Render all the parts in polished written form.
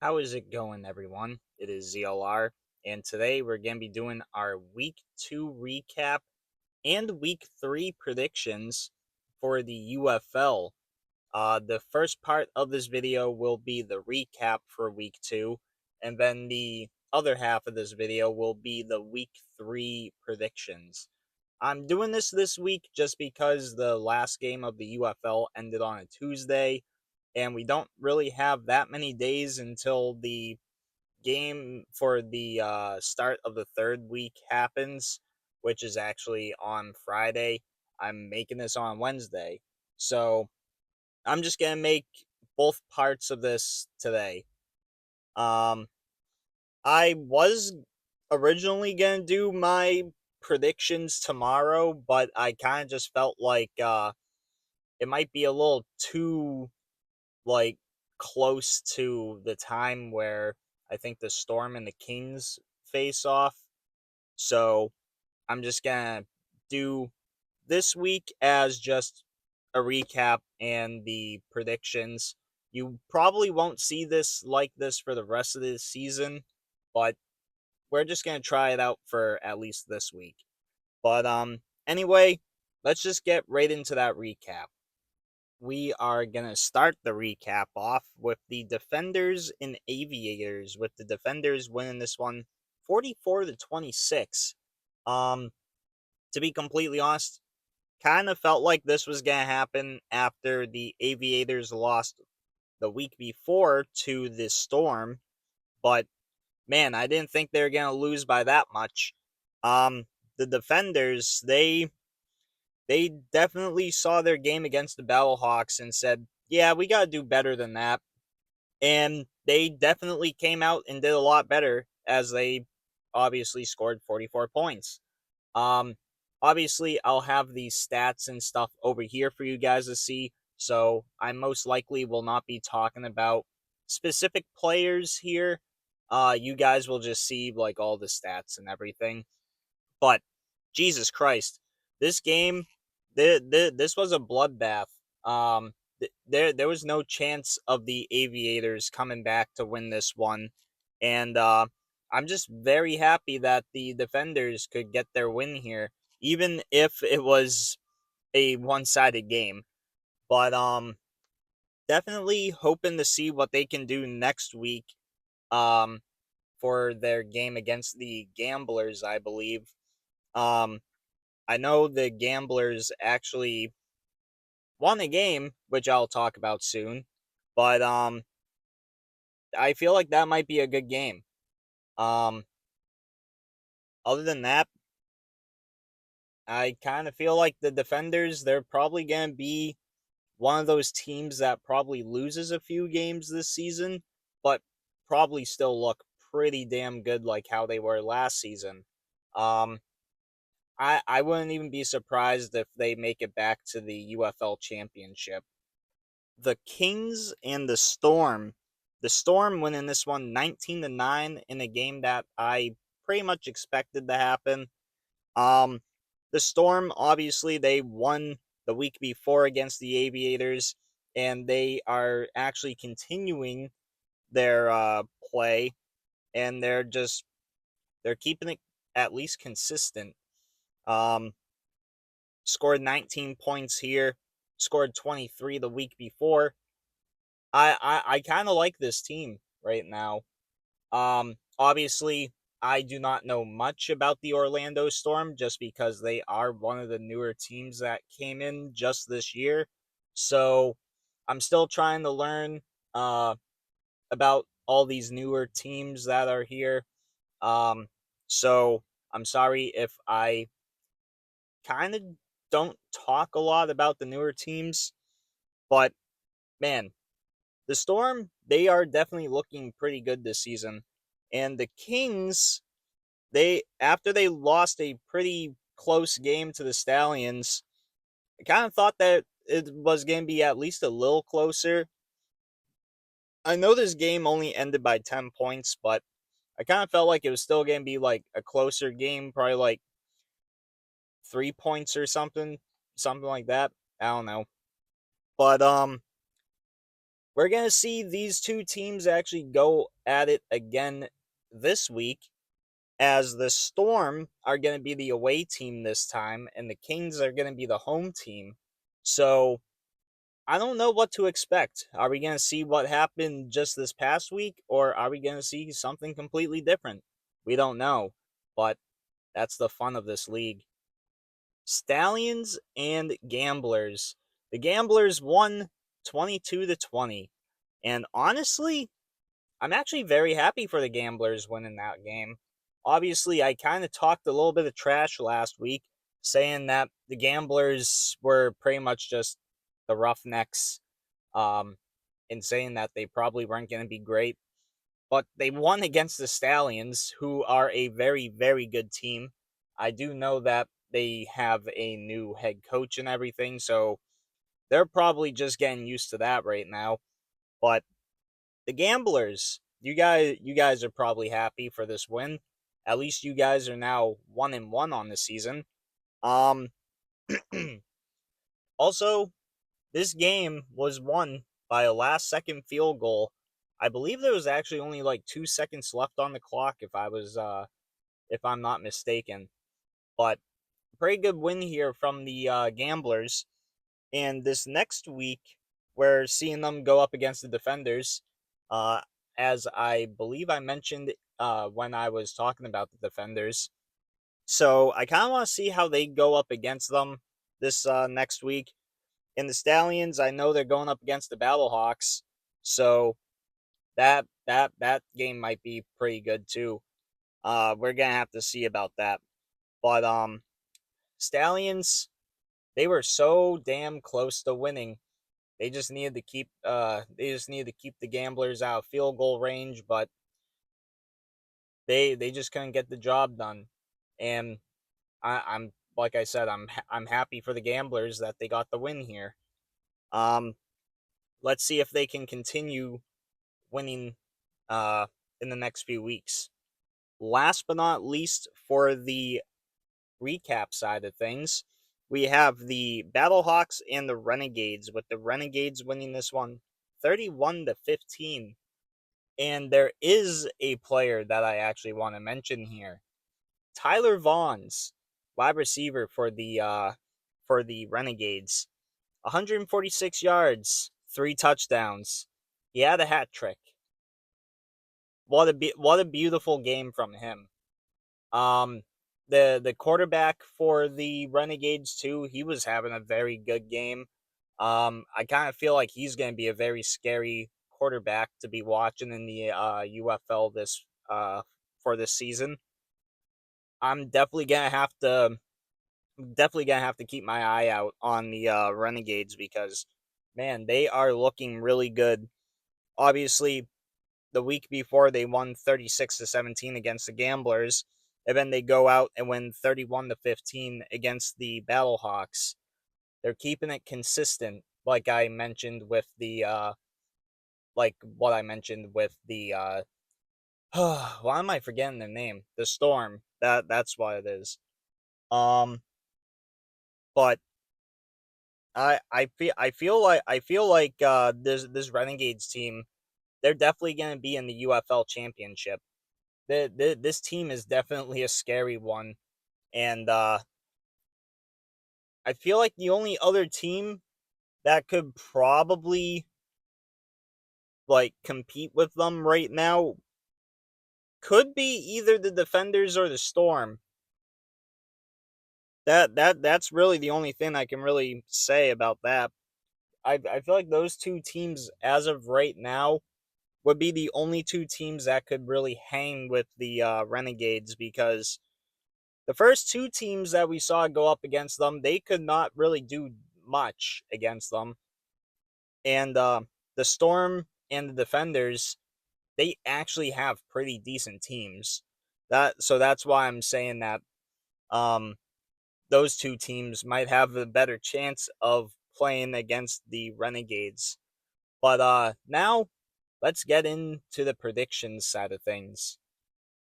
How is it going, everyone? It is ZLR, and today we're going to be doing our Week 2 recap and Week 3 predictions for the UFL. The first part of this video will be the recap for Week 2, and then the other half of this video will be the Week 3 predictions. I'm doing this week just because the last game of the UFL ended on a Tuesday, and we don't really have that many days until the game for the start of the third week happens, which is actually on Friday. I'm making this on Wednesday. So I'm just going to make both parts of this today. Um, I was originally going to do my predictions tomorrow, but I kind of just felt like it might be a little too like close to the time where I think the Storm and the Kings face off. So I'm just gonna do this week as just a recap and the predictions. You probably won't see this like this for the rest of the season, but we're just gonna try it out for at least this week. But anyway, let's just get right into that recap. We are going to start the recap off with the Defenders and Aviators, with the Defenders winning this one 44-26. Um, to be completely honest, kind of felt like this was going to happen after the Aviators lost the week before to the Storm, but man, I didn't think they were going to lose by that much. The Defenders, they definitely saw their game against the Battlehawks and said, yeah, we got to do better than that. And they definitely came out and did a lot better as they obviously scored 44 points. Um, Obviously, I'll have these stats and stuff over here for you guys to see. So I most likely will not be talking about specific players here. You guys will just see like all the stats and everything. But Jesus Christ, this game, this was a bloodbath. There was no chance of the Aviators coming back to win this one, and I'm just very happy that the Defenders could get their win here, even if it was a one-sided game. But definitely hoping to see what they can do next week. Um, for their game against the Gamblers, I believe. Um, I know the Gamblers actually won a game, which I'll talk about soon, but I feel like that might be a good game. Um, Other than that, I kind of feel like the Defenders, they're probably going to be one of those teams that probably loses a few games this season, but probably still look pretty damn good like how they were last season. Um, I wouldn't even be surprised if they make it back to the UFL championship. The Kings and the Storm. The Storm winning this one 19-9 in a game that I pretty much expected to happen. Um the Storm, obviously they won the week before against the Aviators, and they are actually continuing their play, and they're keeping it at least consistent. Um Scored 19 points here, scored 23 the week before. I kind of like this team right now. Obviously, I do not know much about the Orlando Storm just because they are one of the newer teams that came in just this year. So I'm still trying to learn uh, about all these newer teams that are here. Um, so I'm sorry if I kind of don't talk a lot about the newer teams, but man, the Storm, they are definitely looking pretty good this season. And the Kings, they after they lost a pretty close game to the Stallions, I kind of thought that it was going to be at least a little closer. I know this game only ended by 10 points, but I kind of felt like it was still going to be like a closer game, probably like 3 points or something like that. I don't know. But we're going to see these two teams actually go at it again this week, as the Storm are going to be the away team this time, and the Kings are going to be the home team. So I don't know what to expect. Are we going to see what happened just this past week, or are we going to see something completely different? We don't know, but that's the fun of this league. Stallions and Gamblers. The Gamblers won 22-20. And honestly, I'm actually very happy for the Gamblers winning that game. Obviously, I kind of talked a little bit of trash last week, saying that the Gamblers were pretty much just the Roughnecks, um, and saying that they probably weren't going to be great. But they won against the Stallions, who are a very, very good team. I do know that they have a new head coach and everything, so they're probably just getting used to that right now. But the Gamblers, you guys are probably happy for this win. At least you guys are now 1-1 on the season. Um Also, this game was won by a last second field goal. I believe there was actually only like 2 seconds left on the clock, if I'm not mistaken. But pretty good win here from the Gamblers. And this next week, we're seeing them go up against the Defenders. Uh, as I believe I mentioned when I was talking about the Defenders. So I kind of want to see how they go up against them this next week. In the Stallions, I know they're going up against the Battlehawks, so that game might be pretty good too. We're gonna have to see about that. But Stallions, they were so damn close to winning. They just needed to keep the Gamblers out of field goal range, but they just couldn't get the job done. And I'm like I said, I'm happy for the Gamblers that they got the win here. Um, let's see if they can continue winning uh in the next few weeks. Last but not least, for the recap side of things, we have the Battlehawks and the Renegades, with the Renegades winning this one 31-15. And there is a player that I actually want to mention here. Tyler Vaughn's wide receiver for the Renegades. 146 yards, 3 touchdowns. He had a hat trick. What a beautiful game from him. Um, the quarterback for the Renegades too, he was having a very good game. I kind of feel like he's going to be a very scary quarterback to be watching in the UFL this for this season. I'm definitely gonna have to keep my eye out on the Renegades, because man, they are looking really good. Obviously, the week before they won 36-17 against the Gamblers, and then they go out and win 31-15 against the Battlehawks. They're keeping it consistent, like I mentioned with the like what I mentioned with the why am I forgetting the name? The Storm. That's what it is. Um but I feel like this Renegades team, they're definitely going to be in the UFL championship. This team is definitely a scary one, and I feel like the only other team that could probably like compete with them right now could be either the Defenders or the Storm. That's really the only thing I can really say about that. I feel like those two teams, as of right now, would be the only two teams that could really hang with the Renegades, because the first two teams that we saw go up against them, they could not really do much against them. And the Storm and the Defenders, they actually have pretty decent teams. That's why I'm saying that um, those two teams might have a better chance of playing against the Renegades. But now let's get into the predictions side of things.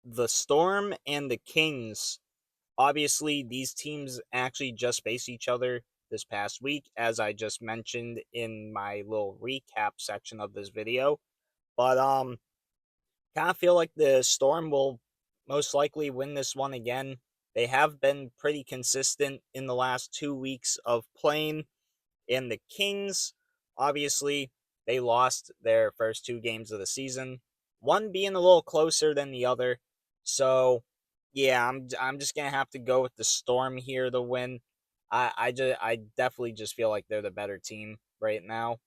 The Storm and the Kings. Obviously, these teams actually just face each other this past week, as I just mentioned in my little recap section of this video. But kind of feel like the Storm will most likely win this one again. They have been pretty consistent in the last 2 weeks of playing. And the Kings, obviously, they lost their first two games of the season, one being a little closer than the other. So, yeah, I'm just gonna have to go with the Storm here to win. I definitely just feel like they're the better team right now.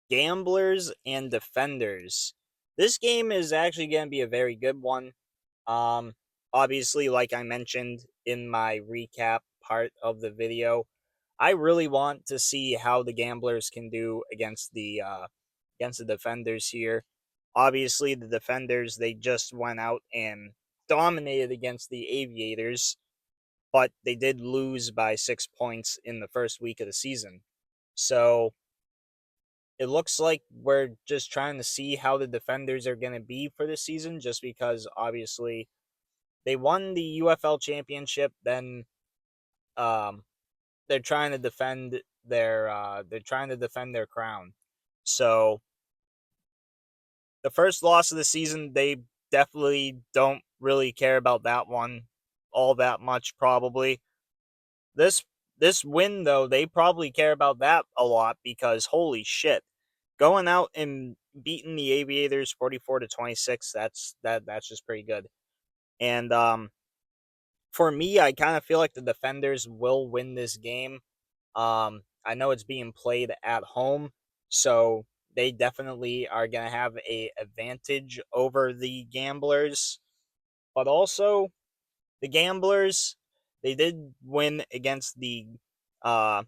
Gamblers and Defenders. This game is actually going to be a very good one. Um, Obviously, like I mentioned in my recap part of the video, I really want to see how the Gamblers can do against the Defenders here. Obviously, the Defenders, they just went out and dominated against the Aviators, but they did lose by 6 points in the first week of the season. So it looks like we're just trying to see how the Defenders are going to be for the season, just because obviously they won the UFL championship. Then um, they're trying to defend their crown. So the first loss of the season, they definitely don't really care about that one all that much. Probably this this win though, they probably care about that a lot, because holy shit, going out and beating the Aviators 44-26, that's just pretty good. And for me, I kind of feel like the Defenders will win this game. I know it's being played at home, so they definitely are going to have a advantage over the Gamblers. But also, the Gamblers, they did win against the uh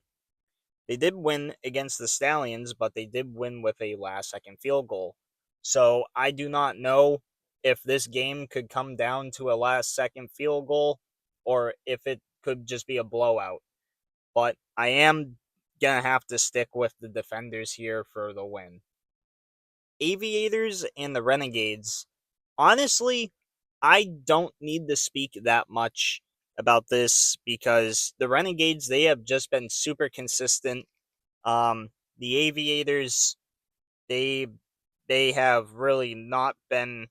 they did win against the Stallions, but they did win with a last second field goal. So I do not know if this game could come down to a last second field goal or if it could just be a blowout. But I am going to have to stick with the Defenders here for the win. Aviators and the Renegades. Honestly, I don't need to speak that much about this, because the Renegades, they have just been super consistent. The Aviators, they they have really not been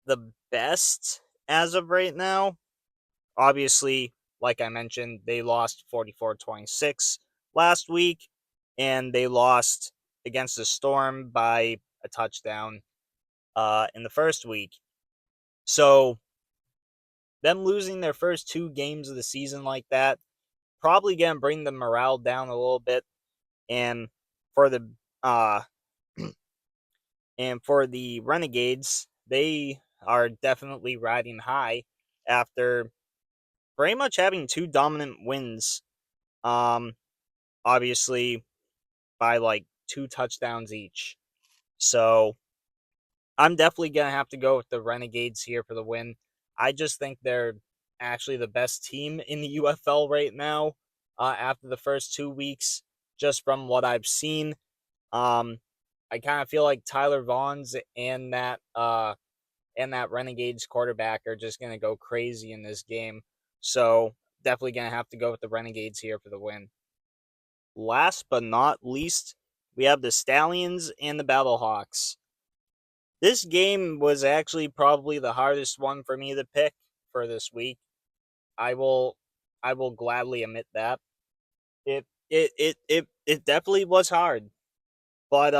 the best as of right now. Obviously, like I mentioned, they lost 44-26 last week, and they lost against the Storm by a touchdown in the first week. So, them losing their first two games of the season like that, probably going to bring the morale down a little bit. And for the uh, and for the Renegades, they are definitely riding high after pretty much having two dominant wins. Um, Obviously by like two touchdowns each. So I'm definitely gonna have to go with the Renegades here for the win. I just think they're actually the best team in the UFL right now. After the first 2 weeks, just from what I've seen, um, I kind of feel like Tyler Vaughn's and that Renegades quarterback are just gonna go crazy in this game. So definitely gonna have to go with the Renegades here for the win. Last but not least, we have the Stallions and the Battlehawks. This game was actually probably the hardest one for me to pick for this week. I will I will gladly admit that. It definitely was hard. But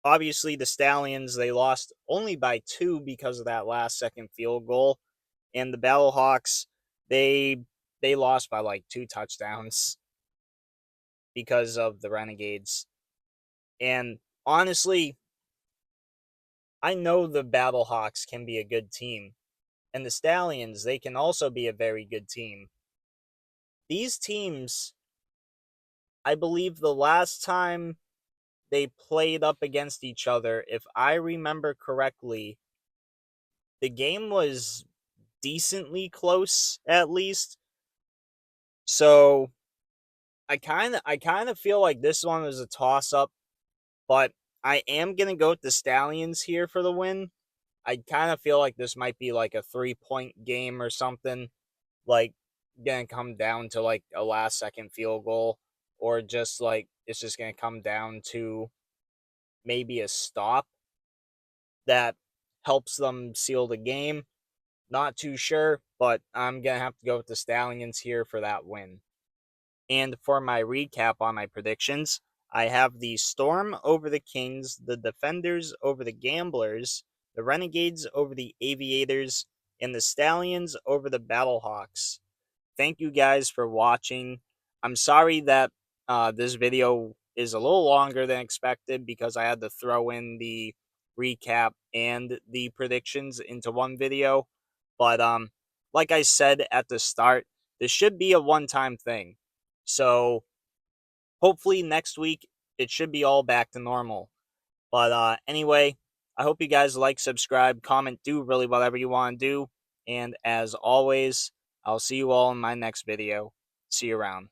obviously the Stallions, they lost only by 2 because of that last second field goal, and the Battlehawks, they they lost by like 2 touchdowns because of the Renegades. And honestly, I know the Battlehawks can be a good team, and the Stallions, they can also be a very good team. These teams, I believe the last time they played up against each other, if I remember correctly, the game was decently close at least. So I kind of feel like this one was a toss up, but I am going to go with the Stallions here for the win. I kind of feel like this might be like a 3-point game or something. Like, gonna come down to like a last second field goal, or just like it's just gonna come down to maybe a stop that helps them seal the game. Not too sure, but I'm gonna have to go with the Stallions here for that win. And for my recap on my predictions, I have the Storm over the Kings, the Defenders over the Gamblers, the Renegades over the Aviators, and the Stallions over the Battlehawks. Thank you guys for watching. I'm sorry that this video is a little longer than expected because I had to throw in the recap and the predictions into one video. But like I said at the start, this should be a one-time thing. So hopefully next week it should be all back to normal. But anyway, I hope you guys like, subscribe, comment, do really whatever you want to do. And as always, I'll see you all in my next video. See you around.